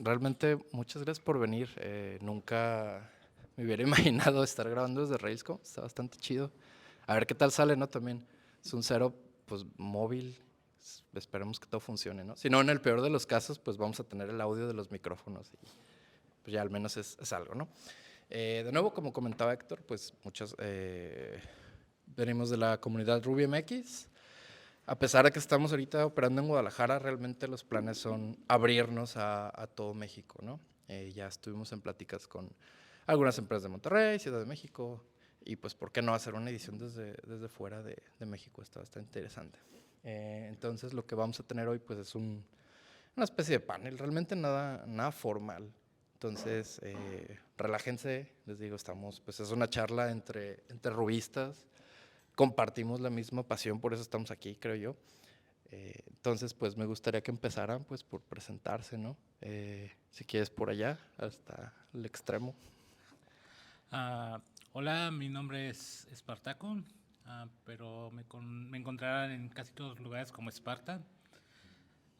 realmente muchas gracias por venir. Nunca me hubiera imaginado estar grabando desde Railsco. Está bastante chido. A ver qué tal sale, ¿no? También es un cero, pues, móvil. Esperemos que todo funcione, ¿no? Si no, en el peor de los casos, pues vamos a tener el audio de los micrófonos y pues ya al menos es algo, ¿no? De nuevo, como comentaba Héctor, pues venimos de la comunidad Ruby MX. A pesar de que estamos ahorita operando en Guadalajara, realmente los planes son abrirnos a todo México, ¿no? Ya estuvimos en pláticas con algunas empresas de Monterrey, Ciudad de México, y pues, ¿por qué no hacer una edición desde fuera de México? Está bastante interesante. Entonces, lo que vamos a tener hoy, pues, es una especie de panel, realmente nada formal. Entonces, relájense, les digo, pues es una charla entre rubistas, compartimos la misma pasión, por eso estamos aquí, creo yo. Entonces, pues me gustaría que empezaran pues por presentarse, ¿no? Si quieres por allá, hasta el extremo. Ah, Hola, mi nombre es Espartaco, pero me encontrarán en casi todos los lugares como Esparta.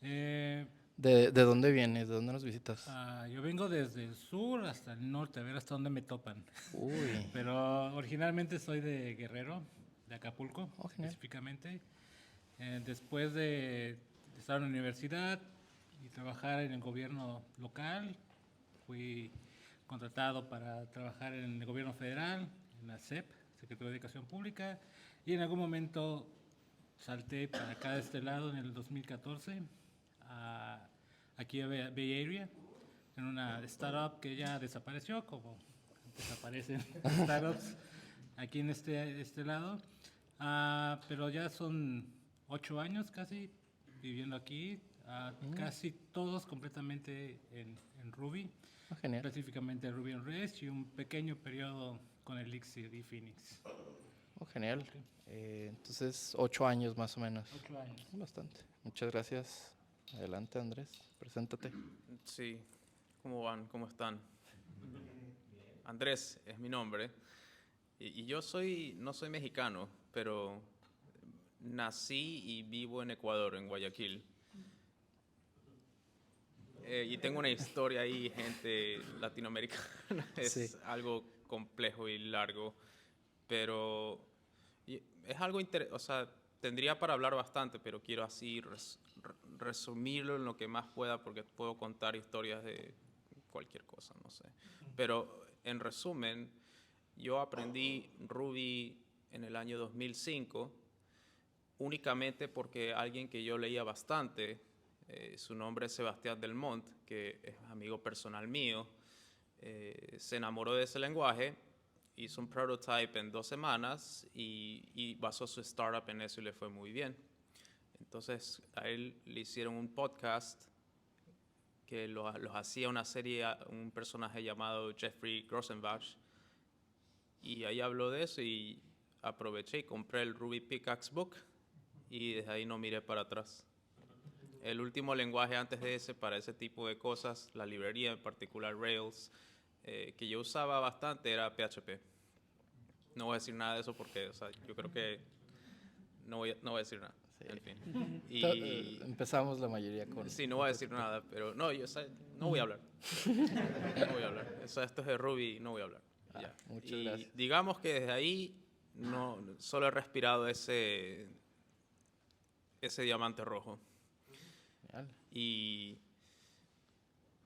Eh, ¿De dónde vienes? ¿De dónde nos visitas? yo vengo desde el sur hasta el norte, a ver hasta dónde me topan. Uy, Pero originalmente soy de Guerrero, de Acapulco oh, genial. específicamente. Después de estar en la universidad y trabajar en el gobierno local, fui contratado para trabajar en el gobierno federal, en la SEP, Secretaría de Educación Pública, y en algún momento salté para acá de este lado en el 2014, aquí a Bay Area, en una startup que ya desapareció, como desaparecen startups aquí en este lado. Pero ya son 8 años casi viviendo aquí, casi todos completamente en Ruby, Oh, genial. específicamente Ruby on Rails y un pequeño periodo con Elixir y Phoenix. Oh, genial. Okay. Entonces, 8 años más o menos. 8 años. Bastante. Muchas gracias. Adelante, Andrés. Preséntate. Sí, ¿cómo van? ¿Cómo están? Andrés es mi nombre. Y yo no soy mexicano, pero nací y vivo en Ecuador, en Guayaquil. Y tengo una historia ahí, gente latinoamericana. Sí. Es algo complejo y largo, pero es algo interesante. O sea, tendría para hablar bastante, pero quiero así resumirlo en lo que más pueda, porque puedo contar historias de cualquier cosa, no sé. Pero en resumen, yo aprendí Ruby en el año 2005 únicamente porque alguien que yo leía bastante, su nombre es Sebastián Delmont, que es amigo personal mío, se enamoró de ese lenguaje, hizo un prototype en 2 semanas y basó su startup en eso y le fue muy bien. Entonces a él le hicieron un podcast que los hacía una serie, un personaje llamado Jeffrey Grossenbach, y ahí habló de eso y aproveché y compré el Ruby Pickaxe Book y desde ahí no miré para atrás. El último lenguaje antes de ese para ese tipo de cosas, la librería en particular Rails, que yo usaba bastante era PHP. No voy a decir nada de eso porque, o sea, yo creo que no voy a decir nada. Sí. En fin. Y Empezamos la mayoría con... sí, no voy a decir nada, pero no, yo no voy a hablar. No voy a hablar. Esto es de Ruby, no voy a hablar. Ya. Muchas Y gracias. digamos que desde ahí solo he respirado ese diamante rojo. Genial. Y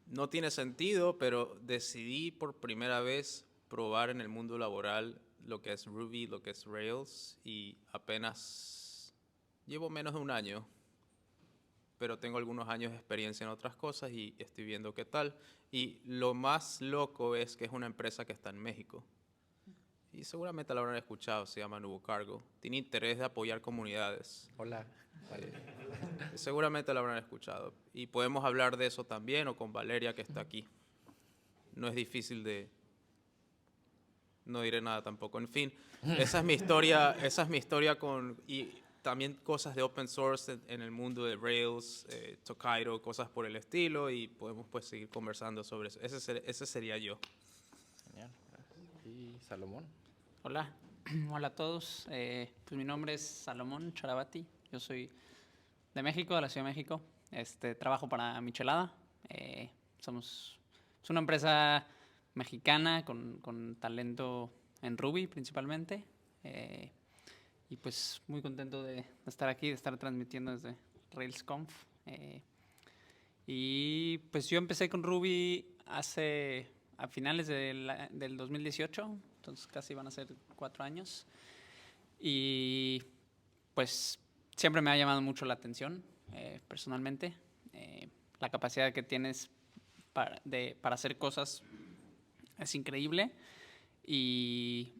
no tiene sentido, pero decidí por primera vez probar en el mundo laboral lo que es Ruby, lo que es Rails, y apenas llevo menos de un año, pero tengo algunos años de experiencia en otras cosas y estoy viendo qué tal. Y lo más loco es que es una empresa que está en México. Y seguramente la habrán escuchado, se llama Nuevo Cargo. Tiene interés de apoyar comunidades. Hola. Vale. Seguramente la habrán escuchado. Y podemos hablar de eso también, o con Valeria, que está aquí. No es difícil de... No diré nada tampoco. En fin, esa es mi historia con... Y también cosas de open source en el mundo de Rails, Tokaido, cosas por el estilo, y podemos pues seguir conversando sobre eso. Ese sería yo. Genial. Gracias. ¿Y Salomón? Hola, hola a todos. Pues mi nombre es Salomón Charabati. Yo soy de México, de la Ciudad de México. Trabajo para Michelada. Es una empresa mexicana con talento en Ruby principalmente. Y pues muy contento de estar aquí, de estar transmitiendo desde RailsConf. Y pues yo empecé con Ruby a finales del 2018, entonces casi van a ser 4 años. Y pues siempre me ha llamado mucho la atención, personalmente. La capacidad que tienes para hacer cosas es increíble. Y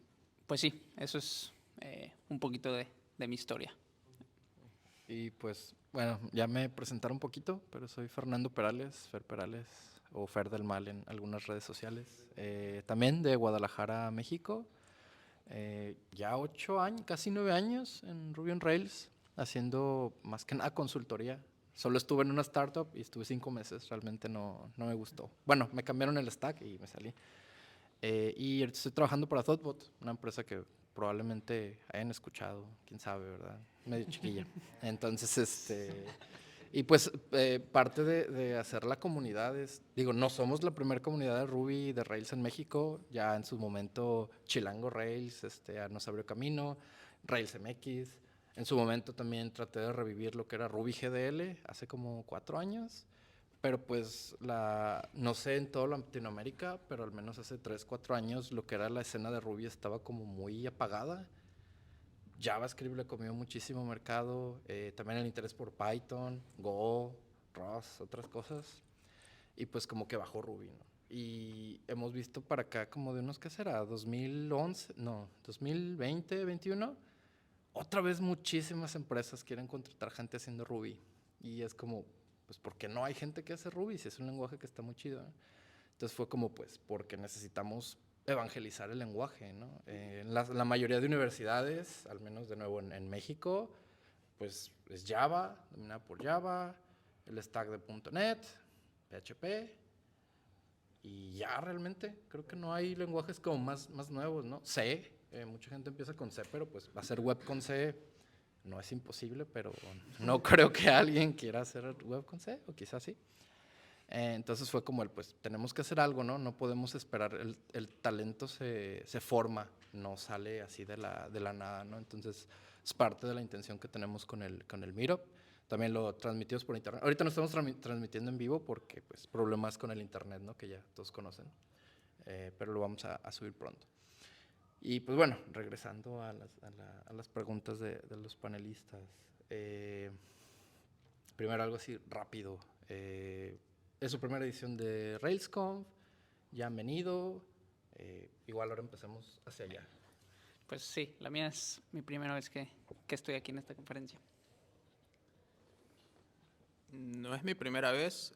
pues sí, eso es un poquito de mi historia. Y pues, bueno, ya me presentaron un poquito, pero soy Fernando Perales, Fer Perales, o Fer del Mal en algunas redes sociales. También de Guadalajara, México. Ya 8 años, casi 9 años en Ruby on Rails, haciendo más que nada consultoría. Solo estuve en una startup y estuve 5 meses, realmente no me gustó. Bueno, me cambiaron el stack y me salí. Y ahorita estoy trabajando para Thoughtbot, una empresa que probablemente hayan escuchado, quién sabe, ¿verdad? Medio chiquilla. Entonces, y pues parte de hacer la comunidad es, digo, no somos la primera comunidad de Ruby y de Rails en México, ya en su momento Chilango Rails nos abrió camino, Rails MX, en su momento también traté de revivir lo que era Ruby GDL hace como 4 años, pero pues no sé en toda Latinoamérica, pero al menos hace 3, 4 años lo que era la escena de Ruby estaba como muy apagada. JavaScript le comió muchísimo mercado, también el interés por Python, Go, Rust, otras cosas, y pues como que bajó Ruby, ¿no? Y hemos visto para acá como de unos, ¿qué será? 2011, no, 2020, 21, otra vez muchísimas empresas quieren contratar gente haciendo Ruby, y es como, pues, ¿por qué no hay gente que hace Ruby si es un lenguaje que está muy chido, ¿no? Entonces fue como, pues, porque necesitamos evangelizar el lenguaje, ¿no? La mayoría de universidades, al menos de nuevo en México, pues es Java, dominada por Java, el stack de .NET, PHP, y ya realmente creo que no hay lenguajes como más nuevos, ¿no? C, mucha gente empieza con C, pero pues hacer web con C no es imposible, pero no creo que alguien quiera hacer web con C, o quizás sí. Entonces fue como pues tenemos que hacer algo, ¿no? No podemos esperar, el talento se forma, no sale así de la nada, ¿no? Entonces es parte de la intención que tenemos con el Meetup. También lo transmitimos por internet. Ahorita no estamos transmitiendo en vivo porque pues problemas con el internet, ¿no? Que ya todos conocen, pero lo vamos a subir pronto. Y pues bueno, regresando a las preguntas de los panelistas. Primero algo así rápido. Es su primera edición de RailsConf, ya han venido, igual ahora empecemos hacia allá. Pues sí, la mía es mi primera vez que estoy aquí en esta conferencia. No es mi primera vez.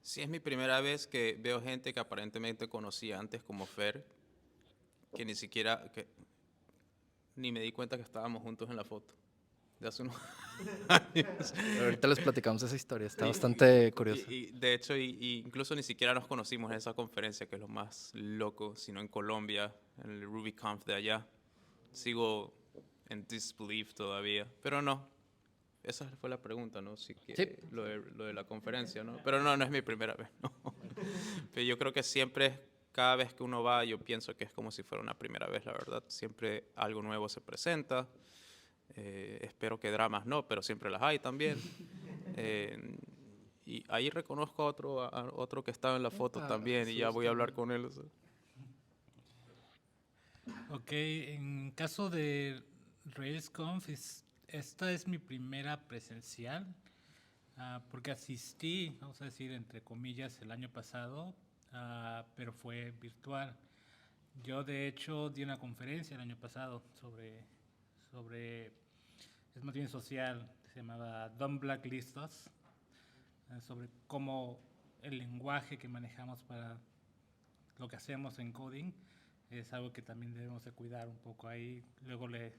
Sí es mi primera vez que veo gente que aparentemente conocía antes como Fer, que ni me di cuenta que estábamos juntos en la foto de hace unos años. Ahorita les platicamos esa historia, está bastante curiosa. Y de hecho, incluso ni siquiera nos conocimos en esa conferencia, que es lo más loco, sino en Colombia, en el RubyConf de allá. Sigo en disbelief todavía, pero no. Esa fue la pregunta, ¿no? Sí, Sí. Lo de la conferencia, ¿no? Pero no es mi primera vez, ¿no? Pero yo creo que siempre, cada vez que uno va, yo pienso que es como si fuera una primera vez, la verdad. Siempre algo nuevo se presenta. Espero que dramas no, pero siempre las hay también. Y ahí reconozco a otro que estaba en la foto también, y ya voy a hablar con él. O sea. Ok, en caso de RailsConf, esta es mi primera presencial, porque asistí, vamos a decir, entre comillas, el año pasado, pero fue virtual. Yo, de hecho, di una conferencia el año pasado sobre es más bien social, se llamaba Don't Blacklist Us, sobre cómo el lenguaje que manejamos para lo que hacemos en coding es algo que también debemos de cuidar un poco ahí. Luego le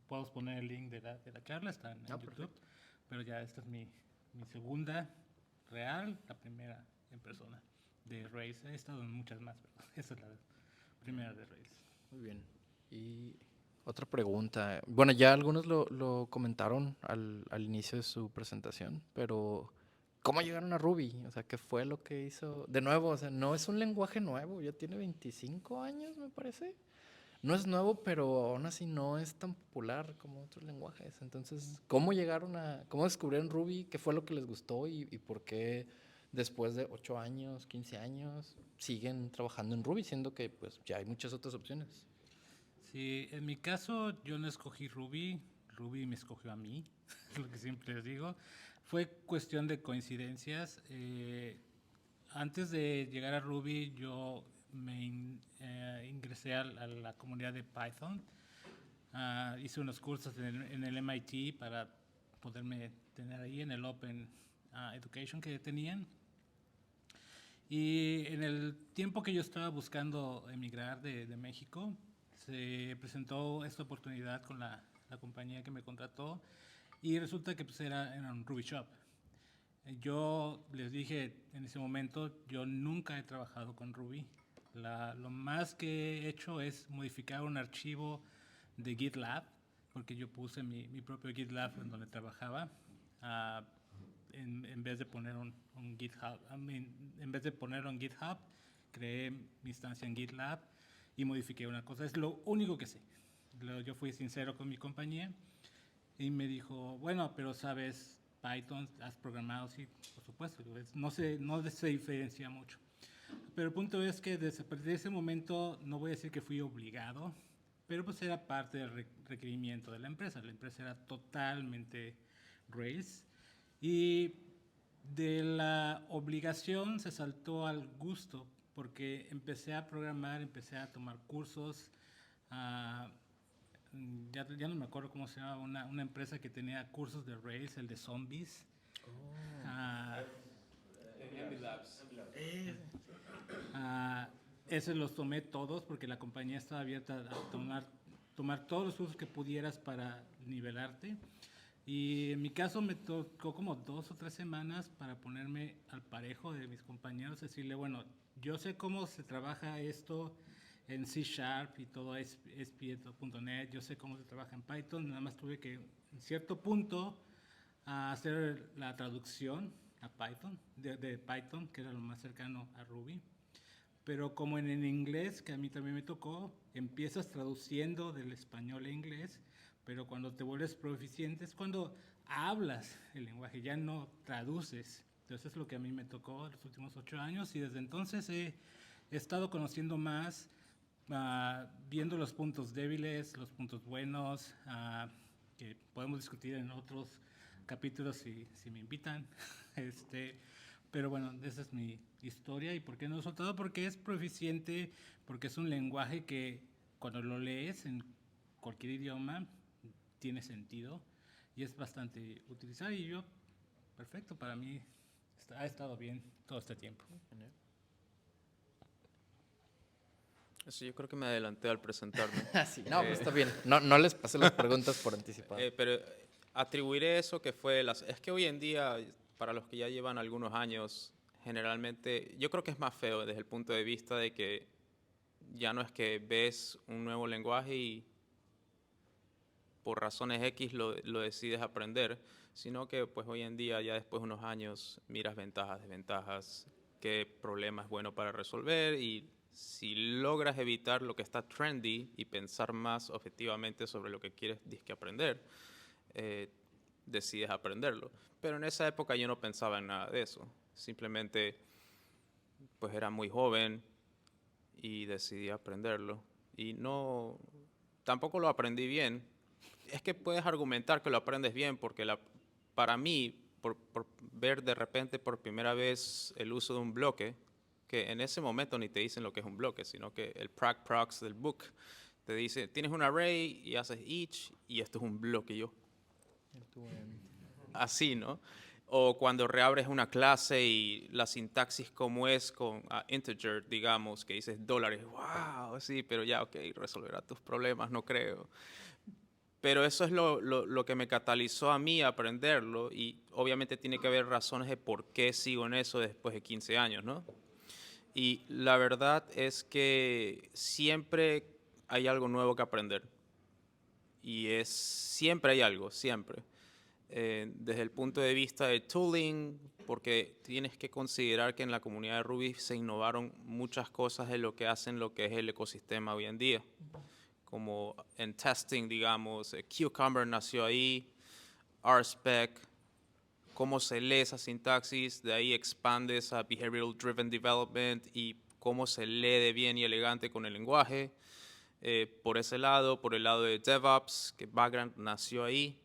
podemos poner el link de la charla, está en YouTube, perfecto. Pero ya esta es mi segunda real, la primera en persona de Rails. He estado en muchas más, pero esta es la primera de Rails. Muy bien. Y otra pregunta. Bueno, ya algunos lo comentaron al inicio de su presentación, pero ¿cómo llegaron a Ruby? O sea, ¿qué fue lo que hizo? De nuevo, o sea, no es un lenguaje nuevo, ya tiene 25 años, me parece. No es nuevo, pero aún así no es tan popular como otros lenguajes. Entonces, ¿cómo descubrieron Ruby? ¿Qué fue lo que les gustó y por qué después de 8 años, 15 años, siguen trabajando en Ruby, siendo que pues ya hay muchas otras opciones? Sí, en mi caso yo no escogí Ruby, Ruby me escogió a mí, es lo que siempre les digo. Fue cuestión de coincidencias. Antes de llegar a Ruby yo ingresé a la comunidad de Python. Hice unos cursos en el MIT para poderme tener ahí en el Open Education que tenían. Y en el tiempo que yo estaba buscando emigrar de México, se presentó esta oportunidad con la compañía que me contrató y resulta que pues era un Ruby Shop. Yo les dije en ese momento, yo nunca he trabajado con Ruby. Lo más que he hecho es modificar un archivo de GitLab, porque yo puse mi propio GitLab en donde trabajaba, en vez de poner un GitHub. En vez de ponerlo en GitHub, creé mi instancia en GitLab y modifiqué una cosa. Es lo único que sé. Yo fui sincero con mi compañía y me dijo, bueno, pero sabes Python, has programado, sí, por supuesto. No se diferencia mucho. Pero el punto es que desde ese momento, no voy a decir que fui obligado, pero pues era parte del requerimiento de la empresa. La empresa era totalmente Rails y de la obligación se saltó al gusto porque empecé a programar, empecé a tomar cursos. Ya no me acuerdo cómo se llama, una empresa que tenía cursos de Rails, el de zombies. Esos los tomé todos porque la compañía estaba abierta a tomar todos los cursos que pudieras para nivelarte. Y en mi caso me tocó como 2 o 3 semanas para ponerme al parejo de mis compañeros, decirle, bueno, yo sé cómo se trabaja esto en C# y todo ASP.NET, yo sé cómo se trabaja en Python, nada más tuve que en cierto punto hacer la traducción a Python, de Python, que era lo más cercano a Ruby. Pero como en el inglés, que a mí también me tocó, empiezas traduciendo del español a inglés, pero cuando te vuelves proficiente es cuando hablas el lenguaje, ya no traduces. Entonces es lo que a mí me tocó los últimos 8 años y desde entonces he estado conociendo más, viendo los puntos débiles, los puntos buenos, que podemos discutir en otros capítulos si me invitan. Pero bueno, esa es mi historia. ¿Y por qué no lo he soltado? Porque es proficiente, porque es un lenguaje que cuando lo lees en cualquier idioma tiene sentido y es bastante utilizado. Y yo, perfecto, para mí ha estado bien todo este tiempo. Sí, yo creo que me adelanté al presentarme. Sí, no, pues está bien. No les pasé las preguntas por anticipado. Pero atribuiré eso que fue es que hoy en día, para los que ya llevan algunos años, generalmente, yo creo que es más feo desde el punto de vista de que ya no es que ves un nuevo lenguaje y por razones X lo decides aprender, sino que pues hoy en día, ya después de unos años, miras ventajas, desventajas, qué problema es bueno para resolver y si logras evitar lo que está trendy y pensar más objetivamente sobre lo que quieres aprender, decides aprenderlo. Pero en esa época yo no pensaba en nada de eso. Simplemente pues era muy joven y decidí aprenderlo. Y tampoco lo aprendí bien. Es que puedes argumentar que lo aprendes bien porque para mí, por ver de repente por primera vez el uso de un bloque, que en ese momento ni te dicen lo que es un bloque, sino que el procs del book te dice, tienes un array y haces each y esto es un bloque. Y yo, así, ¿no? O cuando reabres una clase y la sintaxis como es con integer, digamos, que dices dólares, wow, sí, pero ya, ok, resolverá tus problemas, no creo. Pero eso es lo que me catalizó a mí a aprenderlo y obviamente tiene que haber razones de por qué sigo en eso después de 15 años, ¿no? Y la verdad es que siempre hay algo nuevo que aprender. Y siempre hay algo, siempre. desde el punto de vista de tooling, porque tienes que considerar que en la comunidad de Ruby se innovaron muchas cosas de lo que hacen lo que es el ecosistema hoy en día. Como en testing, digamos, Cucumber nació ahí, RSpec, cómo se lee esa sintaxis, de ahí expandes a Behavioral Driven Development y cómo se lee de bien y elegante con el lenguaje. Por ese lado, por el lado de DevOps, que Vagrant nació ahí,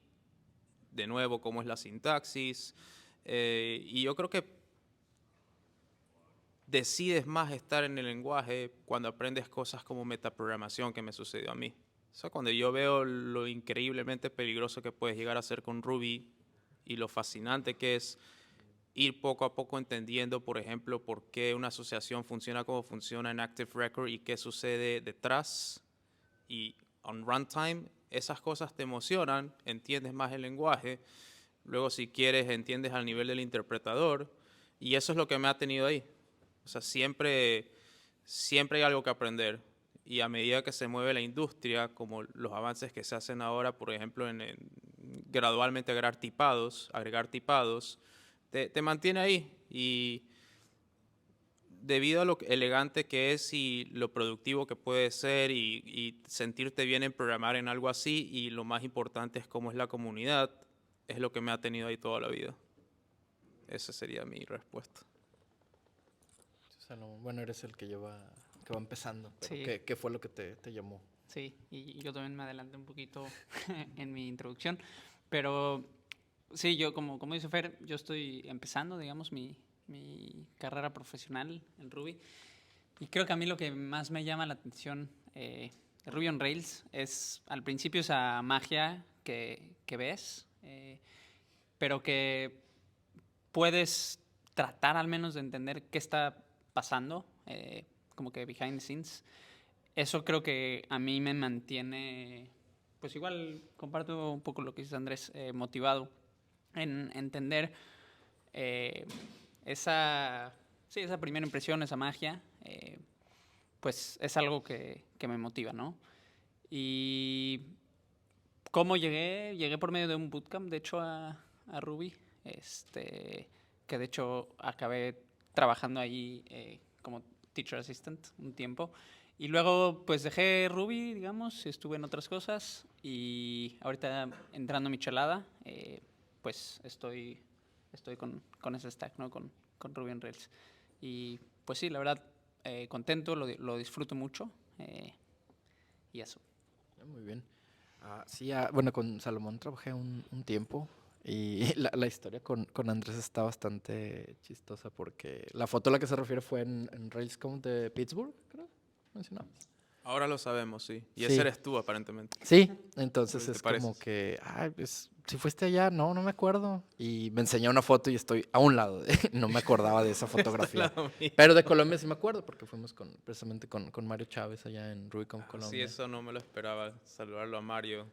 de nuevo, cómo es la sintaxis. Y yo creo que decides más estar en el lenguaje cuando aprendes cosas como metaprogramación, que me sucedió a mí. O sea, cuando yo veo lo increíblemente peligroso que puedes llegar a ser con Ruby y lo fascinante que es ir poco a poco entendiendo, por ejemplo, por qué una asociación funciona como funciona en Active Record y qué sucede detrás. Y on runtime, esas cosas te emocionan, entiendes más el lenguaje. Luego, si quieres, entiendes al nivel del interpretador. Y eso es lo que me ha tenido ahí. O sea, siempre hay algo que aprender. Y a medida que se mueve la industria, como los avances que se hacen ahora, por ejemplo, en gradualmente agregar tipados, te mantiene ahí. Y debido a lo elegante que es y lo productivo que puede ser y sentirte bien en programar en algo así, y lo más importante es cómo es la comunidad, es lo que me ha tenido ahí toda la vida. Esa sería mi respuesta. Bueno, eres el que que va empezando. Pero Sí. ¿qué fue lo que te llamó? Sí, y yo también me adelanté un poquito en mi introducción, pero sí, yo como dice Fer, yo estoy empezando, digamos, mi carrera profesional en Ruby, y creo que a mí lo que más me llama la atención de Ruby on Rails es al principio esa magia que ves, pero que puedes tratar al menos de entender qué está pasando, como que behind the scenes. Eso creo que a mí me mantiene, pues igual comparto un poco lo que dice Andrés, motivado en entender eh, esa, sí, esa primera impresión, esa magia, pues es algo que me motiva, ¿no? Y ¿cómo llegué? Llegué por medio de un bootcamp, de hecho, a Ruby, que de hecho acabé trabajando ahí como teacher assistant un tiempo. Y luego pues dejé Ruby, digamos, estuve en otras cosas y ahorita entrando a Michelada, pues estoy con ese stack, ¿no? Con Ruby on Rails. Y pues sí, la verdad, contento, lo disfruto mucho y eso. Muy bien. Sí, bueno, con Salomón trabajé un tiempo y la historia con Andrés está bastante chistosa porque la foto a la que se refiere fue en RailsConf de Pittsburgh, creo, mencionabas. Ahora lo sabemos, sí. Y Sí. ese eres tú, aparentemente. Sí, entonces ¿Te es como pareces? que, ay, pues, si fuiste allá, no me acuerdo. Y me enseñó una foto y estoy a un lado, no me acordaba de esa Está al fotografía. lado mío. Pero de Colombia sí me acuerdo porque fuimos precisamente con Mario Chávez allá en RubyConf Sí, Colombia. eso no me lo esperaba, saludarlo a Mario.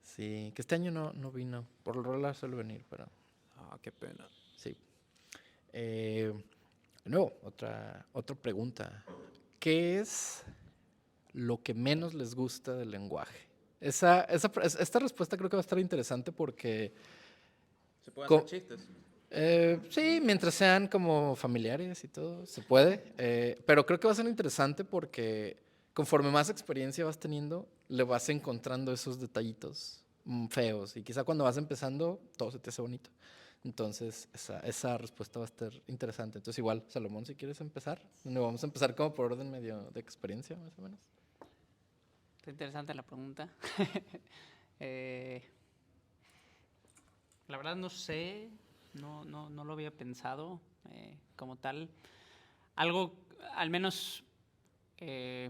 Sí, que este año no vino. Por lo regular suele venir, pero Qué pena. sí. De nuevo, otra pregunta. ¿Qué es lo que menos les gusta del lenguaje? Esta respuesta creo que va a estar interesante porque, ¿Se pueden co- hacer chistes? sí, mientras sean como familiares y todo, se puede. Pero creo que va a ser interesante porque conforme más experiencia vas teniendo, le vas encontrando esos detallitos feos. Y quizá cuando vas empezando, todo se te hace bonito. Entonces, esa respuesta va a estar interesante. Entonces, igual, Salomón, si quieres empezar, vamos a empezar como por orden medio de experiencia, más o menos. Está interesante la pregunta. Eh, la verdad no sé, no lo había pensado como tal. Algo, al menos, eh,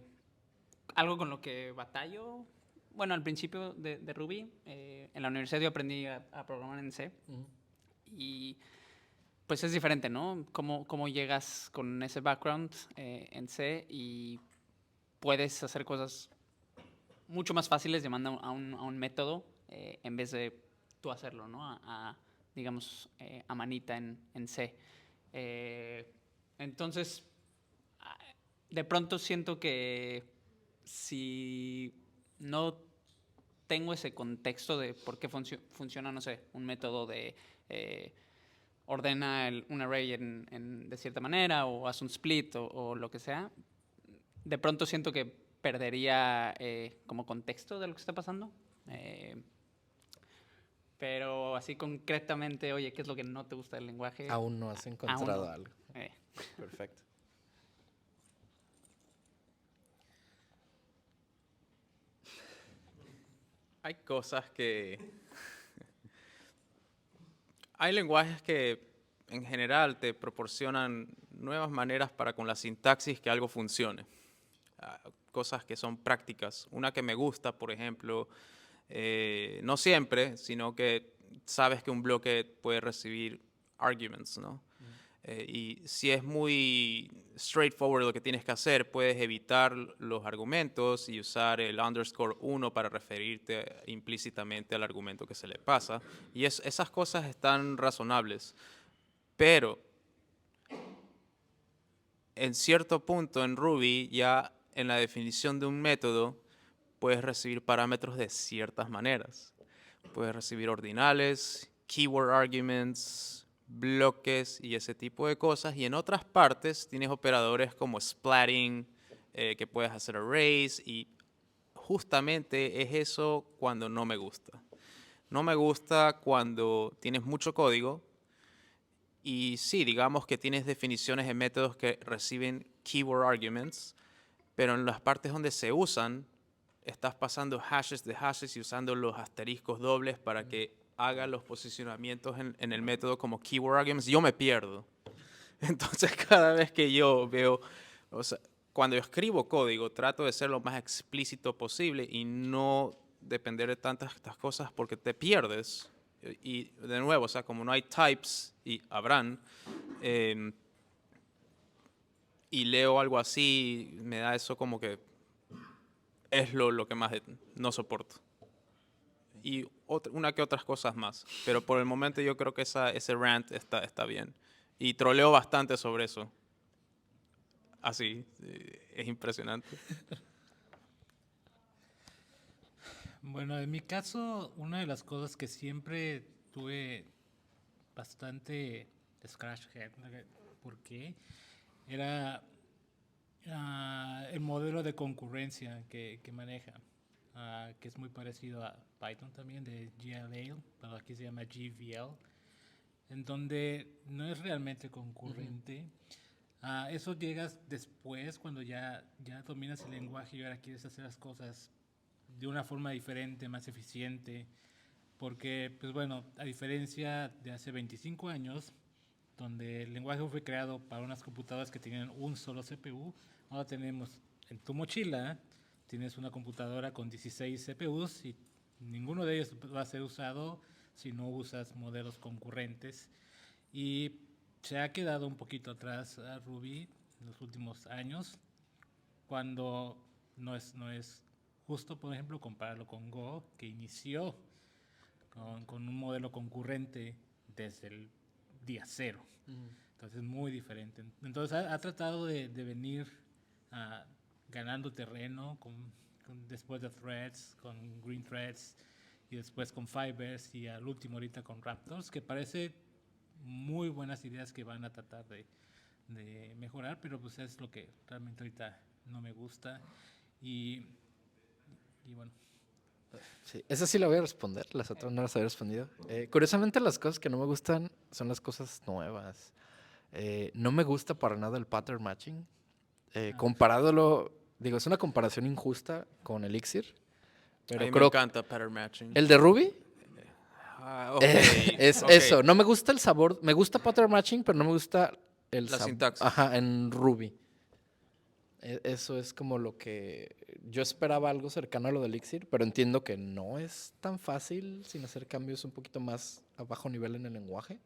algo con lo que batallo. Bueno, al principio de Ruby, en la universidad yo aprendí a programar en C. Y pues es diferente, ¿no? Cómo llegas con ese background en C y puedes hacer cosas mucho más fáciles llamando a un método en vez de tú hacerlo, ¿no? Digamos, a manita en C. Entonces, de pronto siento que si no tengo ese contexto de por qué funciona, no sé, un método de ordena un array de cierta manera o haz un split o lo que sea, de pronto siento que perdería como contexto de lo que está pasando. Pero así concretamente, oye, ¿qué es lo que no te gusta del lenguaje? Aún no has encontrado no. algo. Perfecto. Hay cosas que... Hay lenguajes que en general te proporcionan nuevas maneras para con la sintaxis que algo funcione. Cosas que son prácticas. Una que me gusta, por ejemplo, no siempre, sino que sabes que un bloque puede recibir arguments, ¿no? Y si es muy straightforward lo que tienes que hacer, puedes evitar los argumentos y usar el _1 para referirte implícitamente al argumento que se le pasa. Y esas cosas están razonables. Pero en cierto punto en Ruby, ya en la definición de un método, puedes recibir parámetros de ciertas maneras. Puedes recibir ordinales, keyword arguments, bloques y ese tipo de cosas. Y en otras partes tienes operadores como splatting, que puedes hacer arrays. Y justamente es eso cuando no me gusta. No me gusta cuando tienes mucho código. Y sí, digamos que tienes definiciones de métodos que reciben keyword arguments, pero en las partes donde se usan, estás pasando hashes de hashes y usando los asteriscos dobles para que haga los posicionamientos en el método como keyword arguments. Yo me pierdo. Entonces, cada vez que yo veo, o sea, cuando yo escribo código, trato de ser lo más explícito posible y no depender de tantas estas cosas porque te pierdes. Y de nuevo, o sea, como no hay types y habrán, y leo algo así, me da eso como que es lo que más no soporto. Y una que otras cosas más. Pero por el momento yo creo que ese rant está bien. Y troleo bastante sobre eso. Así, es impresionante. Bueno, en mi caso, una de las cosas que siempre tuve bastante scratch head, ¿por qué? Era el modelo de concurrencia que maneja, que es muy parecido a Python también, de GLL, pero aquí se llama GVL, en donde no es realmente concurrente. Eso llegas después, cuando ya dominas el lenguaje y ahora quieres hacer las cosas de una forma diferente, más eficiente, porque, pues bueno, a diferencia de hace 25 años, donde el lenguaje fue creado para unas computadoras que tenían un solo CPU, ahora tenemos en tu mochila, tienes una computadora con 16 CPUs y ninguno de ellos va a ser usado si no usas modelos concurrentes. Y se ha quedado un poquito atrás a Ruby en los últimos años, cuando no es justo, por ejemplo, compararlo con Go, que inició con un modelo concurrente desde el día cero. Entonces es muy diferente. Entonces ha tratado de venir ganando terreno después de Threads, con Green Threads y después con Fibers y al último ahorita con Raptors, que parece muy buenas ideas que van a tratar de mejorar, pero pues es lo que realmente ahorita no me gusta. Y bueno. Sí, esa sí la voy a responder, las otras no las había respondido. Curiosamente, las cosas que no me gustan son las cosas nuevas. No me gusta para nada el pattern matching. Comparándolo, digo, es una comparación injusta con Elixir, A pero mí me creo encanta pattern matching. el de Ruby Okay, es okay. eso. No me gusta el sabor, me gusta pattern matching, pero no me gusta La sintaxis. Ajá, en Ruby. Eso es como lo que yo esperaba, algo cercano a lo de Elixir, pero entiendo que no es tan fácil sin hacer cambios un poquito más a bajo nivel en el lenguaje.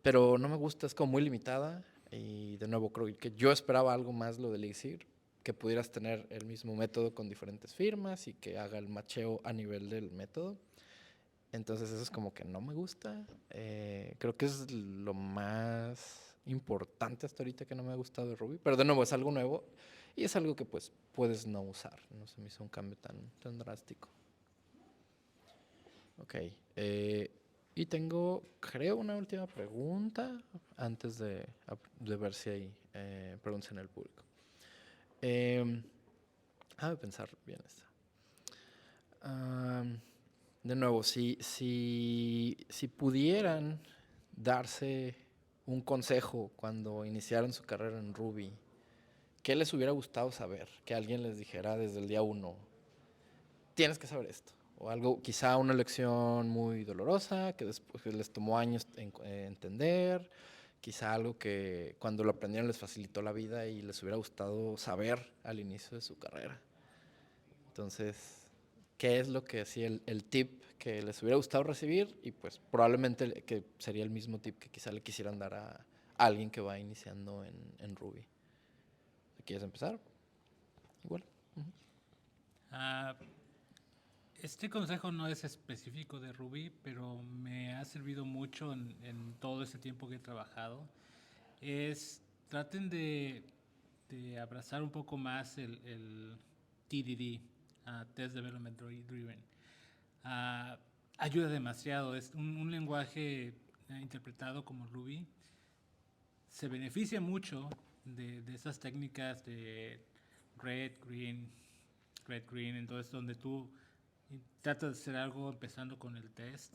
Pero no me gusta, es como muy limitada. Y de nuevo, creo que yo esperaba algo más lo de Elixir, que pudieras tener el mismo método con diferentes firmas y que haga el macheo a nivel del método. Entonces eso es como que no me gusta. Creo que es lo más importante hasta ahorita que no me ha gustado de Ruby. Pero de nuevo, es algo nuevo y es algo que pues puedes no usar. No se me hizo un cambio tan drástico. Ok. Y tengo, creo, una última pregunta antes de ver si hay preguntas en el público. Déjame pensar bien esta. De nuevo, si pudieran darse un consejo cuando iniciaron su carrera en Ruby, ¿qué les hubiera gustado saber? Que alguien les dijera desde el día uno, tienes que saber esto. O algo, quizá una lección muy dolorosa, que después les tomó años entender. Quizá algo que cuando lo aprendieron les facilitó la vida y les hubiera gustado saber al inicio de su carrera. Entonces, ¿qué es lo que sí, el tip que les hubiera gustado recibir? Y pues probablemente que sería el mismo tip que quizá le quisieran dar a alguien que va iniciando en Ruby. ¿Quieres empezar? Igual. Ah, este consejo no es específico de Ruby, pero me ha servido mucho en todo este tiempo que he trabajado. Traten de abrazar un poco más el TDD, Test Development Driven. Ah, ayuda demasiado. Es un lenguaje interpretado como Ruby. Se beneficia mucho de esas técnicas de red, green, entonces donde tú tratas de hacer algo empezando con el test,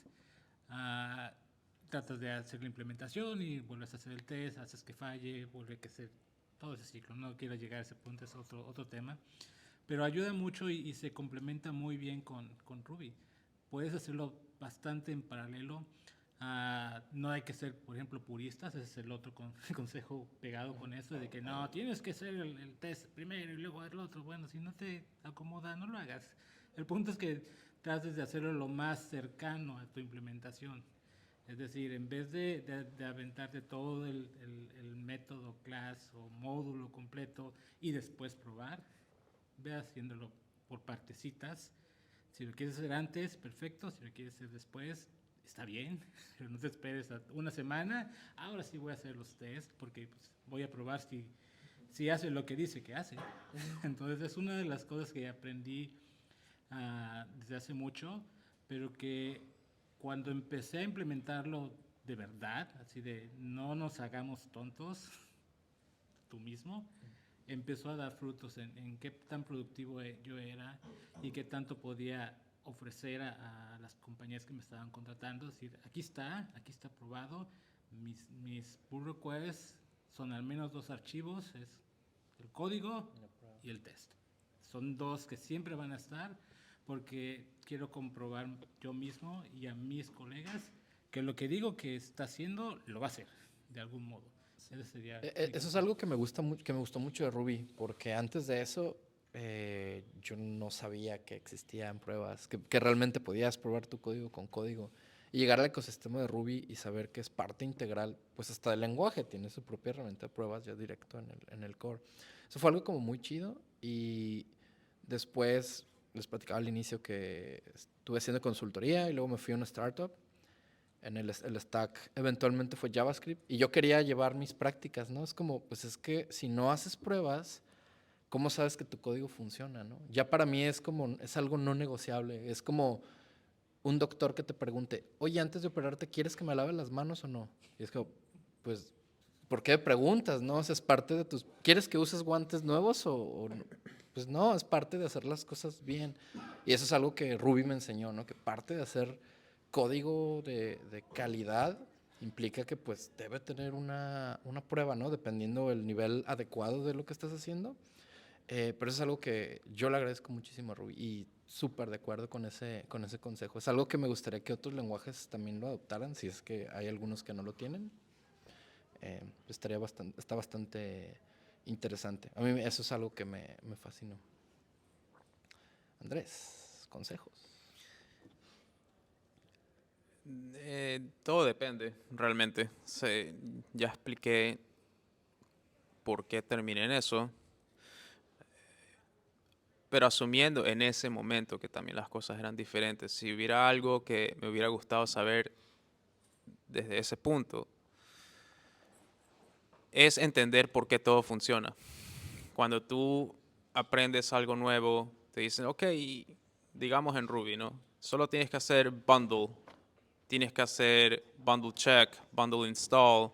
tratas de hacer la implementación y vuelves a hacer el test, haces que falle, vuelve a hacer todo ese ciclo. No quiero llegar a ese punto, es otro tema, pero ayuda mucho y se complementa muy bien con Ruby. Puedes hacerlo bastante en paralelo. No hay que ser, por ejemplo, puristas, ese es el otro consejo pegado con eso, de que no, tienes que hacer el test primero y luego el otro. Bueno, si no te acomoda, no lo hagas. El punto es que trates de hacerlo lo más cercano a tu implementación. Es decir, en vez de aventarte todo el método, class o módulo completo y después probar, ve haciéndolo por partecitas. Si lo quieres hacer antes, perfecto. Si lo quieres hacer después, está bien. Pero no te esperes a una semana. Ahora sí voy a hacer los tests porque pues, voy a probar si hace lo que dice que hace. Entonces es una de las cosas que aprendí desde hace mucho, pero que cuando empecé a implementarlo de verdad, así de no nos hagamos tontos, tú mismo, empezó a dar frutos en qué tan productivo yo era y qué tanto podía ofrecer a las compañías que me estaban contratando. Es decir, aquí está probado, mis pull requests son al menos 2 archivos, es el código y el test. Son 2 que siempre van a estar porque quiero comprobar yo mismo y a mis colegas que lo que digo que está haciendo lo va a hacer de algún modo. Ese sería Eso es algo que me gusta que me gustó mucho de Ruby, porque antes de eso yo no sabía que existían pruebas, que realmente podías probar tu código con código y llegar al ecosistema de Ruby y saber que es parte integral, pues hasta el lenguaje tiene su propia herramienta de pruebas ya directo en el core. Eso fue algo como muy chido y después les platicaba al inicio que estuve haciendo consultoría y luego me fui a una startup. El stack eventualmente fue JavaScript y yo quería llevar mis prácticas, ¿no? Es como, pues es que si no haces pruebas, ¿cómo sabes que tu código funciona, no? Ya para mí es algo no negociable. Es como un doctor que te pregunte, oye, antes de operarte, ¿quieres que me lave las manos o no? Y es como, pues, ¿por qué preguntas, no? O sea, es parte de tus... ¿Quieres que uses guantes nuevos o no? Pues no, es parte de hacer las cosas bien. Y eso es algo que Ruby me enseñó, ¿no? Que parte de hacer código de calidad implica que pues debe tener una prueba, ¿no? Dependiendo del nivel adecuado de lo que estás haciendo. Pero eso es algo que yo le agradezco muchísimo a Ruby y súper de acuerdo con ese consejo. Es algo que me gustaría que otros lenguajes también lo adoptaran, si es que hay algunos que no lo tienen. Está bastante interesante. A mí eso es algo que me fascinó. Andrés, consejos. Todo depende, realmente. Ya expliqué por qué terminé en eso, pero asumiendo en ese momento que también las cosas eran diferentes. Si hubiera algo que me hubiera gustado saber desde ese punto, es entender por qué todo funciona. Cuando tú aprendes algo nuevo, te dicen, ok, digamos en Ruby, ¿no? Solo tienes que hacer bundle. Tienes que hacer bundle check, bundle install.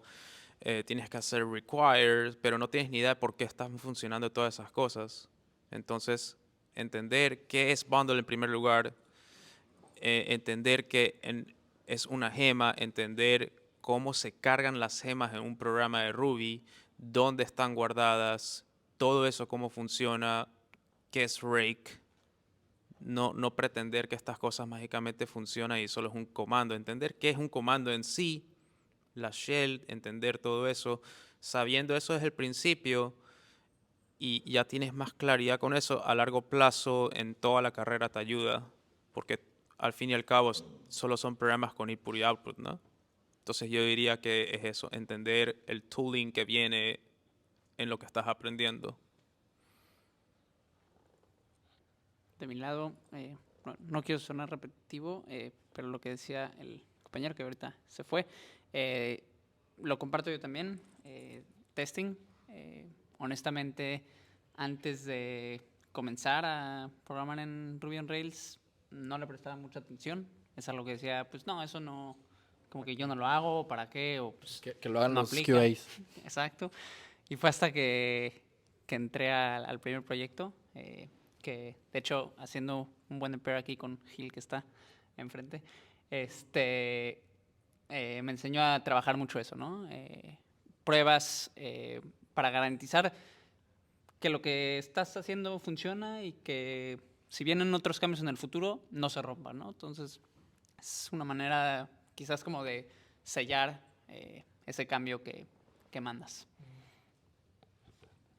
Tienes que hacer require, pero no tienes ni idea de por qué están funcionando todas esas cosas. Entonces, entender qué es bundle en primer lugar, entender que es una gema, entender cómo se cargan las gemas en un programa de Ruby, dónde están guardadas, todo eso, cómo funciona, qué es rake. No pretender que estas cosas mágicamente funcionan y solo es un comando. Entender qué es un comando en sí, la shell, entender todo eso. Sabiendo eso desde el principio y ya tienes más claridad con eso, a largo plazo en toda la carrera te ayuda. Porque al fin y al cabo solo son programas con input y output, ¿no? Entonces yo diría que es eso, entender el tooling que viene en lo que estás aprendiendo. De mi lado, no quiero sonar repetitivo, pero lo que decía el compañero que ahorita se fue, lo comparto yo también. Testing, honestamente, antes de comenzar a programar en Ruby on Rails, no le prestaba mucha atención. Es algo que decía, pues no, eso no, como que yo no lo hago, ¿para qué? O pues Que lo hagan no los aplica. QAs. Exacto. Y fue hasta que entré al primer proyecto, que de hecho, haciendo un buen pair aquí con Gil, que está enfrente, me enseñó a trabajar mucho eso, ¿no? Pruebas para garantizar que lo que estás haciendo funciona y que si vienen otros cambios en el futuro, no se rompan, ¿no? Entonces, es una manera quizás como de sellar ese cambio que mandas.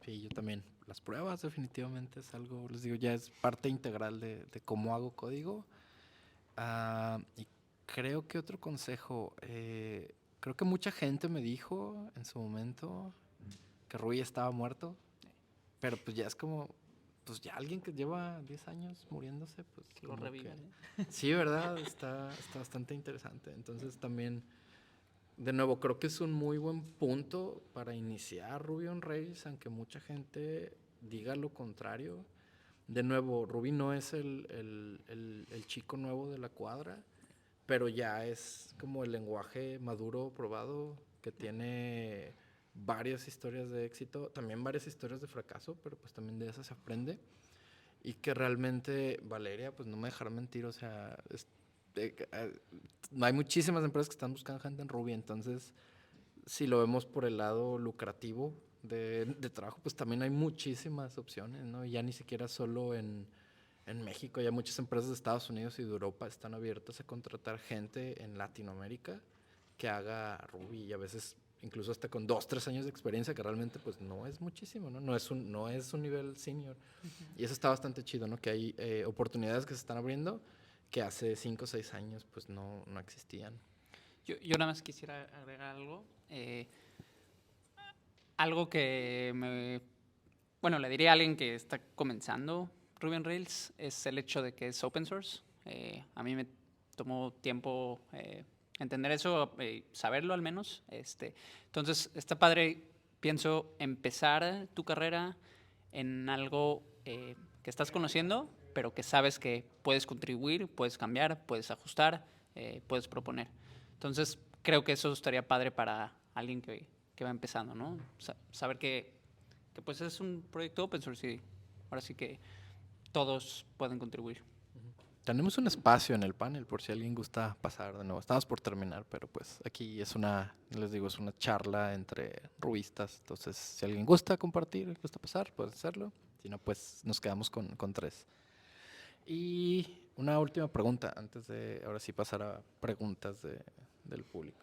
Sí, yo también. Las pruebas definitivamente es algo, les digo, ya es parte integral de cómo hago código. Y creo que otro consejo, creo que mucha gente me dijo en su momento que Rui estaba muerto, pero pues ya es como, pues ya alguien que lleva 10 años muriéndose, pues Que lo como revivan. sí, ¿verdad? Está bastante interesante. Entonces también, de nuevo, creo que es un muy buen punto para iniciar Ruby on Rails, aunque mucha gente diga lo contrario. De nuevo, Ruby no es el chico nuevo de la cuadra, pero ya es como el lenguaje maduro, probado, que tiene varias historias de éxito, también varias historias de fracaso, pero pues también de esas se aprende. Y que realmente, Valeria, pues no me dejará mentir, o sea, hay muchísimas empresas que están buscando gente en Ruby, entonces si lo vemos por el lado lucrativo de trabajo, pues también hay muchísimas opciones, ¿no? Y ya ni siquiera solo en México, ya muchas empresas de Estados Unidos y de Europa están abiertas a contratar gente en Latinoamérica que haga Ruby y a veces incluso hasta con 2, 3 años de experiencia, que realmente pues no es muchísimo, ¿no? No es un nivel senior. Y eso está bastante chido, ¿no? Que hay oportunidades que se están abriendo que hace 5 o 6 años pues no existían. Yo nada más quisiera agregar algo. Algo que bueno, le diría a alguien que está comenzando Ruby on Rails es el hecho de que es open source. A mí me tomó tiempo entender eso, saberlo al menos. Entonces, está padre, pienso, empezar tu carrera en algo que estás conociendo, pero que sabes que puedes contribuir, puedes cambiar, puedes ajustar, puedes proponer. Entonces, creo que eso estaría padre para alguien que va empezando, ¿no? Saber que pues es un proyecto open source y ahora sí que todos pueden contribuir. Tenemos un espacio en el panel por si alguien gusta pasar de nuevo. Estamos por terminar, pero pues aquí les digo, es una charla entre rubistas. Entonces, si alguien gusta compartir, gusta pasar, puede hacerlo. Si no, pues nos quedamos con 3. Y una última pregunta antes de ahora sí pasar a preguntas del público.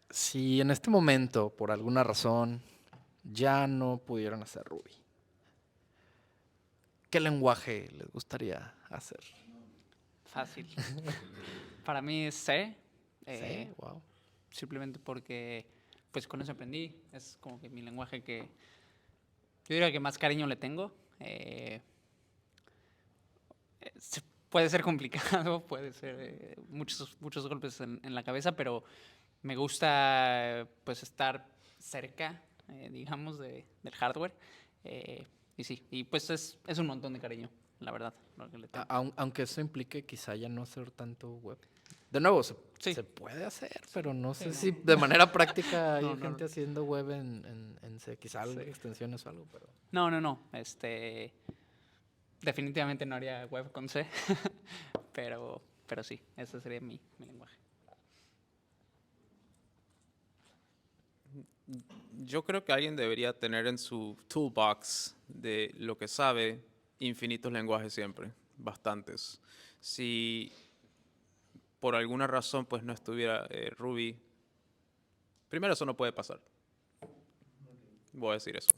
Si en este momento, por alguna razón, ya no pudieran hacer Ruby, ¿qué lenguaje les gustaría hacer? Fácil. Para mí es C. Sí, wow. Simplemente porque pues con eso aprendí. Es como que mi lenguaje que yo diría que más cariño le tengo. Puede ser complicado, puede ser muchos golpes en la cabeza, pero me gusta pues estar cerca, digamos, del hardware. Y sí, y pues es un montón de cariño. la verdad. Lo que le temo. Aunque eso implique quizá ya no hacer tanto web. De nuevo, Sí. se puede hacer, pero no sé no. si de manera práctica hay No, no, gente no. haciendo web en C, quizá Sí. extensiones o algo, pero... No. Definitivamente no haría web con C, pero sí, ese sería mi lenguaje. Yo creo que alguien debería tener en su toolbox de lo que sabe infinitos lenguajes siempre, bastantes. Si por alguna razón pues no estuviera Ruby, primero eso no puede pasar. Voy a decir eso.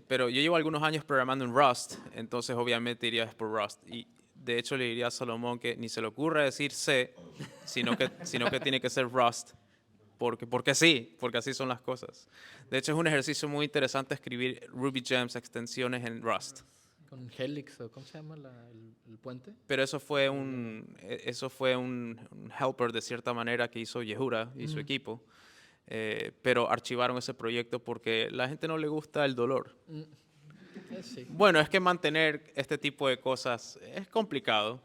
Pero yo llevo algunos años programando en Rust, entonces obviamente iría por Rust. Y de hecho le diría a Salomón que ni se le ocurra decir C, sino que tiene que ser Rust. Porque sí, porque así son las cosas. De hecho, es un ejercicio muy interesante escribir Ruby Gems extensiones en Rust. Con Helix, o ¿cómo se llama el puente? Pero eso fue un helper de cierta manera que hizo Yehura y su equipo. Pero archivaron ese proyecto porque a la gente no le gusta el dolor. Sí. Bueno, es que mantener este tipo de cosas es complicado.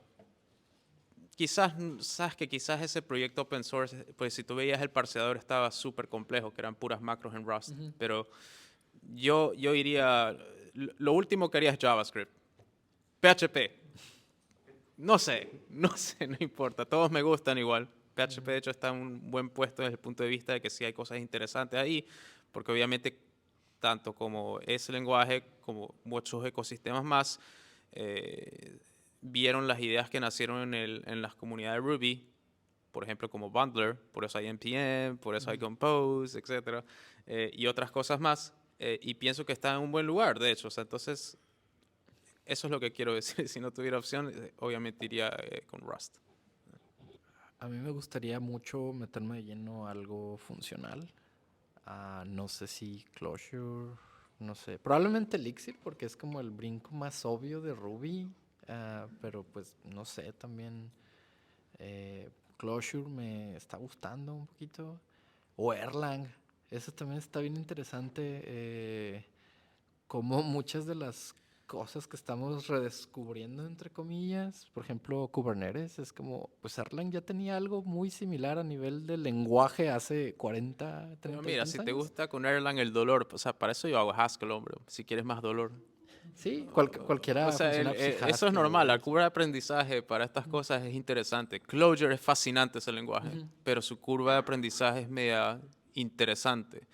Quizás, sabes que quizás ese proyecto open source, pues si tú veías el parseador estaba súper complejo, que eran puras macros en Rust, pero yo iría, lo último que haría es JavaScript. PHP, no sé, no importa, todos me gustan igual. PHP de hecho está en un buen puesto desde el punto de vista de que sí hay cosas interesantes ahí, porque obviamente tanto como ese lenguaje como muchos ecosistemas más, vieron las ideas que nacieron en las comunidades de Ruby, por ejemplo como Bundler, por eso hay NPM, por eso hay Compose, etc. Y otras cosas más, y pienso que está en un buen lugar, de hecho. O sea, entonces, eso es lo que quiero decir. Si no tuviera opción, obviamente iría con Rust. A mí me gustaría mucho meterme de lleno a algo funcional. No sé si Clojure, no sé. Probablemente Elixir, porque es como el brinco más obvio de Ruby. Pero pues no sé, también Clojure me está gustando un poquito. O Erlang, eso también está bien interesante. Como muchas de las cosas que estamos redescubriendo, entre comillas, por ejemplo, Kubernetes, es como, pues Erlang ya tenía algo muy similar a nivel de lenguaje hace 40, Pero 30 y mira, tantos si te años. gusta con Erlang el dolor, o sea, para eso yo hago Haskell, hombre. Si quieres más dolor. Sí, O cualquiera sea, funciona, pues, si eso es Haskell o normal. La Elixir. curva de aprendizaje para estas cosas es interesante. Clojure es fascinante ese lenguaje, pero su curva de aprendizaje es media interesante.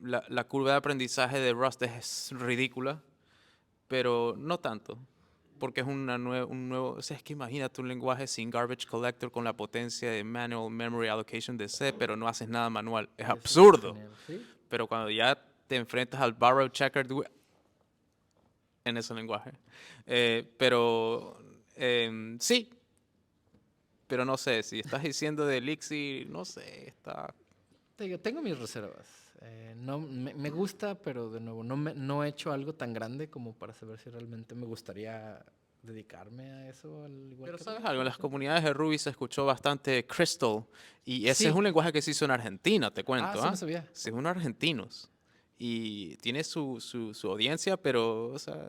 La curva de aprendizaje de Rust es ridícula, pero no tanto. Porque es un nuevo... O sea, es que imagínate un lenguaje sin garbage collector con la potencia de manual memory allocation de C, pero no haces nada manual. Es Eso está absurdo. genial, ¿sí? Pero cuando ya te enfrentas al borrow checker en ese lenguaje. Pero sí, pero no sé, si estás diciendo de Elixir, no sé, está... Te digo, tengo mis reservas. No, me gusta, pero de nuevo, no he hecho algo tan grande como para saber si realmente me gustaría dedicarme a eso al igual Pero que sabes Ruby. algo, en las comunidades de Ruby se escuchó bastante Crystal y ese es Sí. un lenguaje que se hizo en Argentina, te cuento, Sí, no sabía. Sí, son argentinos y tiene su audiencia, pero, o sea,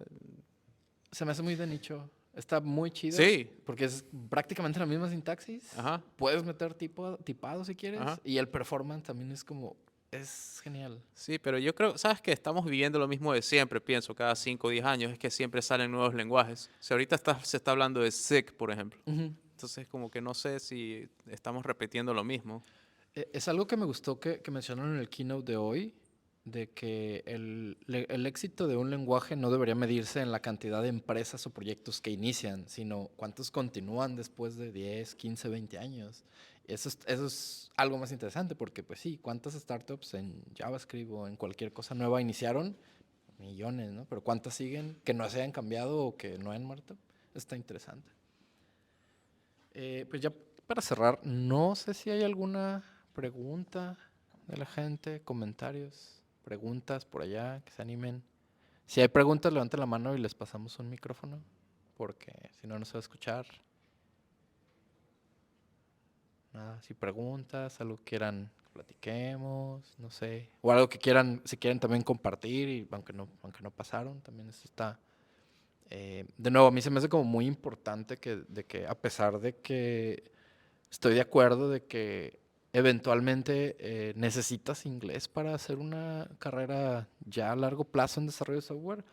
Se me hace muy de nicho. Está muy chido. sí, Porque es prácticamente la misma sintaxis. ajá, Puedes meter tipado si quieres. ajá. Y el performance también es como... Es genial. Sí, pero yo creo, sabes que estamos viviendo lo mismo de siempre, pienso, cada 5 o 10 años, es que siempre salen nuevos lenguajes. Si ahorita se está hablando de SIG, por ejemplo. Entonces, como que no sé si estamos repitiendo lo mismo. Es algo que me gustó que mencionaron en el keynote de hoy, de que el éxito de un lenguaje no debería medirse en la cantidad de empresas o proyectos que inician, sino cuántos continúan después de 10, 15, 20 años. Eso es algo más interesante porque, pues sí, ¿cuántas startups en JavaScript o en cualquier cosa nueva iniciaron? Millones, ¿no? Pero ¿cuántas siguen que no se hayan cambiado o que no hayan muerto? Está interesante. Pues ya para cerrar, no sé si hay alguna pregunta de la gente, comentarios, preguntas por allá, que se animen. Si hay preguntas, levanten la mano y les pasamos un micrófono, porque si no, no se va a escuchar. Nada, si preguntas, algo que quieran que platiquemos, no sé. O algo que quieran, si quieren también compartir, y aunque no pasaron, también eso De nuevo, a mí se me hace como muy importante de que a pesar de que estoy de acuerdo de que eventualmente necesitas inglés para hacer una carrera ya a largo plazo en desarrollo de software,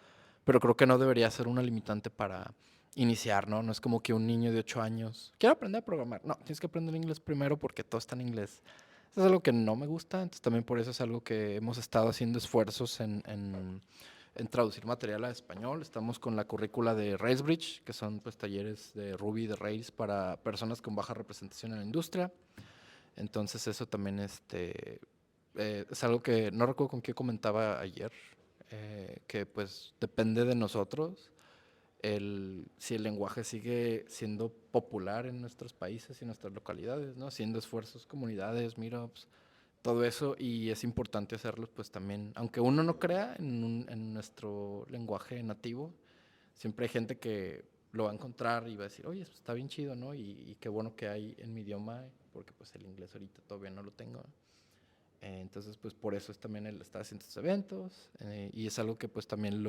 pero creo que no debería ser una limitante para iniciar, ¿no? No es como que un niño de 8 años quiere aprender a programar. No, tienes que aprender inglés primero porque todo está en inglés. Eso es algo que no me gusta, entonces también por eso es algo que hemos estado haciendo esfuerzos en traducir material a español. Estamos con la currícula de Railsbridge, que son pues talleres de Ruby, de Rails para personas con baja representación en la industria. Entonces eso también es algo que no recuerdo con qué comentaba ayer, que pues depende de nosotros si el lenguaje sigue siendo popular en nuestros países y en nuestras localidades, ¿no? Haciendo esfuerzos, comunidades, meetups, todo eso, y es importante hacerlos pues también, aunque uno no crea en nuestro lenguaje nativo, siempre hay gente que lo va a encontrar y va a decir, oye, pues, está bien chido, ¿no? Y qué bueno que hay en mi idioma, porque pues el inglés ahorita todavía no lo tengo. Entonces, pues por eso es también el estar haciendo estos eventos, y es algo que pues también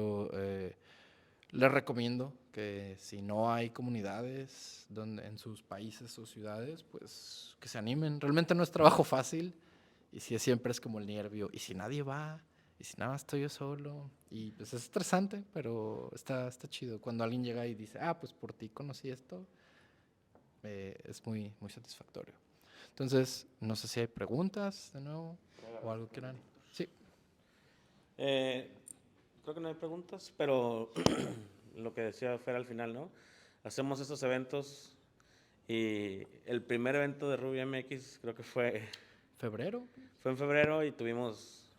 les recomiendo, que si no hay comunidades en sus países o ciudades, pues que se animen. Realmente no es trabajo fácil, y si siempre es como el nervio, y si nadie va, y si nada más estoy yo solo, y pues es estresante, pero está chido. Cuando alguien llega y dice, ah, pues por ti conocí esto, es muy, muy satisfactorio. Entonces, no sé si hay preguntas de nuevo, o algo que quieran. Sí. Creo que no hay preguntas, pero lo que decía Fer al final, ¿no? Hacemos estos eventos y el primer evento de Ruby MX creo que fue ¿Febrero? en febrero y tuvimos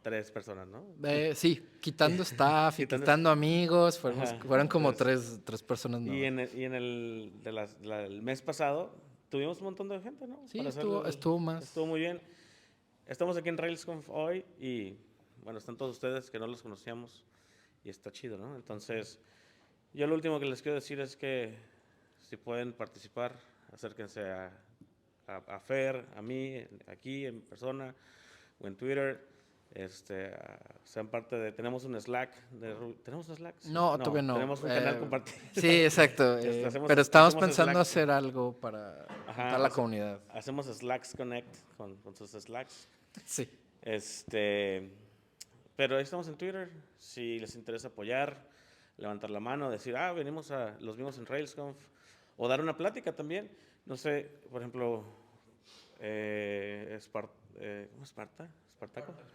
3 personas, ¿no? Sí, quitando staff y quitando amigos, Ajá, fueron como entonces, tres personas y nuevas. en el, el mes pasado tuvimos un montón de gente, ¿no? Sí, Para hacer estuvo más. estuvo muy bien. Estamos aquí en RailsConf hoy y, bueno, están todos ustedes que no los conocíamos y está chido, ¿no? Entonces, yo lo último que les quiero decir es que si pueden participar, acérquense a Fer, a mí, aquí en persona o en Twitter. Sean parte de. Tenemos un Slack. ¿Tenemos un Slack? Sí. No, todavía no. Tenemos un canal compartido. Sí, exacto. Pero estamos pensando hacer algo para juntar la comunidad. Hacemos Slacks Connect con sus Slacks. Sí. Pero ahí estamos en Twitter. Si les interesa apoyar, levantar la mano, decir, venimos los vimos en RailsConf. O dar una plática también. No sé, por ejemplo, ¿cómo es Esparta?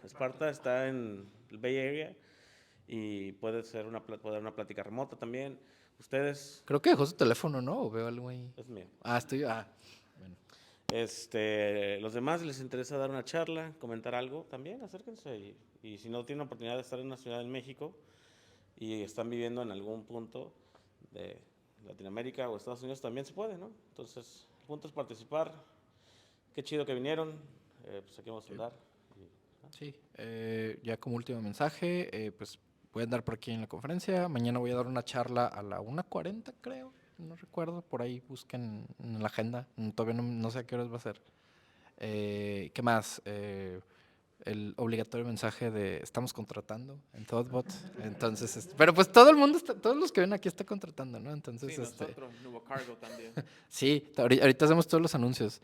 Esparta está en el Bay Area y puede dar una plática remota también. Ustedes. Creo que dejó su teléfono, ¿no? ¿O veo algo ahí? Es mío. Bueno. Los demás les interesa dar una charla, comentar algo, también acérquense. Y si no tienen oportunidad de estar en una ciudad en México y están viviendo en algún punto de Latinoamérica o Estados Unidos, también se puede, ¿no? Entonces, el punto es participar. Qué chido que vinieron. Pues aquí vamos a andar. Sí, ya como último mensaje, pues voy a andar por aquí en la conferencia. Mañana voy a dar una charla a la 1:40, creo. No recuerdo, por ahí busquen en la agenda. Todavía no sé a qué horas va a ser. ¿Qué más? El obligatorio mensaje de estamos contratando en Thoughtbot. Entonces, pero pues todo el mundo, todos los que ven aquí están contratando, ¿no? Entonces, Sí, nosotros, Nuevo Cargo también. Sí, ahorita hacemos todos los anuncios.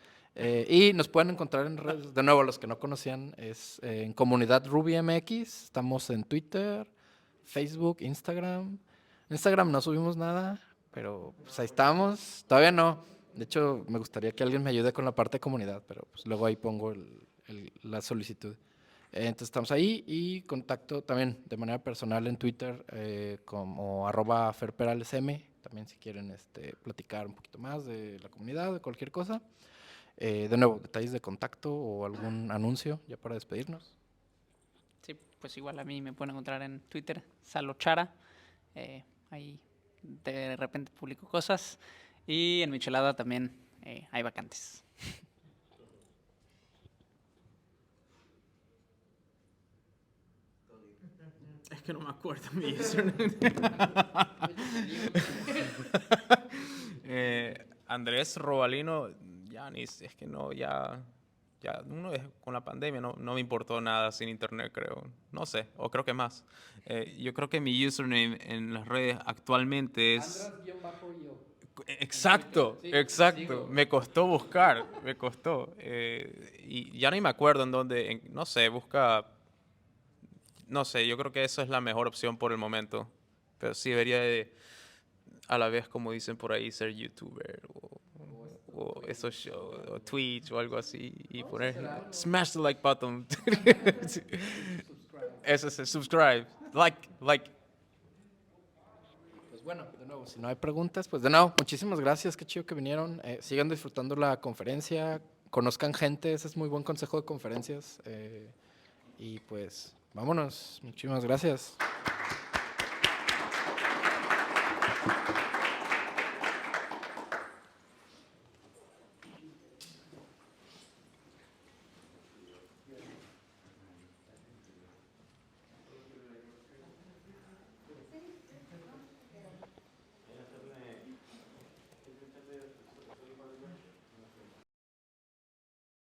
Y nos pueden encontrar en redes, de nuevo, los que no conocían, es en comunidad Ruby MX. Estamos en Twitter, Facebook, Instagram. En Instagram no subimos nada, pero pues ahí estamos. Todavía no. De hecho, me gustaría que alguien me ayude con la parte de comunidad, pero pues luego ahí pongo la solicitud. Entonces estamos ahí y contacto también de manera personal en Twitter como @ferperalesm. También si quieren platicar un poquito más de la comunidad, de cualquier cosa. De nuevo, detalles de contacto o algún anuncio ya para despedirnos. Sí, pues igual a mí me pueden encontrar en Twitter, Salochara. Ahí de repente publico cosas. Y en Michelada también hay vacantes. Es que no me acuerdo mi username. Andrés Robalino, ya ni, es que no, ya ya con la pandemia no me importó nada sin internet, creo. No sé, o creo que más. Yo creo que mi username en las redes actualmente es... Exacto, Sí, exacto. sigo. Me costó buscar, me costó. Y ya ni me acuerdo en dónde, no sé, busca, no sé, yo creo que eso es la mejor opción por el momento. Pero sí debería de, a la vez, como dicen por ahí, ser youtuber o esos shows, o Twitch o algo así. Y poner, smash the like button. Sí. Eso es, subscribe. Like. Pues bueno, de nuevo, si no hay preguntas, pues de nuevo, muchísimas gracias, qué chido que vinieron. Sigan disfrutando la conferencia, conozcan gente, ese es muy buen consejo de conferencias. Y pues, vámonos, muchísimas gracias.